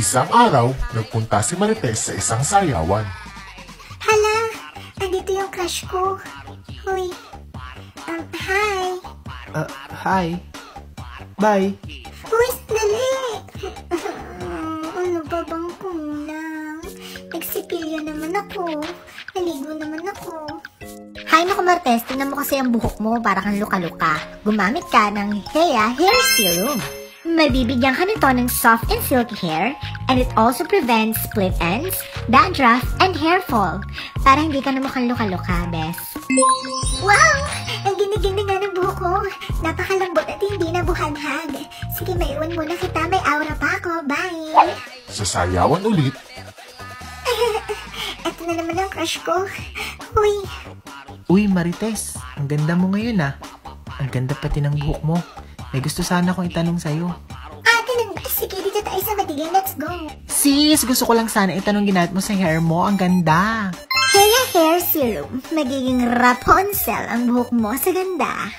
Isang araw, nagpunta si Marites sa isang sayawan. Hala, andito yung crush ko. Hoy, hi. Hi. Bye. Uy, dali. Ano ba bang kulang? Nagsipilyo naman ako. Naligo naman ako. Hay naku Martes, tingnan mo kasi ang buhok mo para kang luka-luka. Gumamit ka ng Hea Hair Serum. Mabibigyan ka nito ng soft and silky hair, and it also prevents split ends, dandruff, and hair fall. Para hindi ka na mukhang luka-luka, bes. Wow! Ang giniginig nga ng buhok ko. Napakalambot at hindi na buhaghag. Sige, maiwan muna kita. May aura pa ako. Bye! Sa sayawan ulit, Ito na naman ang crush ko. Uy! Uy, Marites. Ang ganda mo ngayon ah. Ang ganda pati ng buhok mo. May gusto sana akong itanong sa'yo. Ganun ba? Sige, dito tayo sa matigil. Let's go! Sis, gusto ko lang sana itanong ginamit mo sa hair mo. Ang ganda. Hea Hair Serum. Magiging Rapunzel ang buhok mo sa ganda.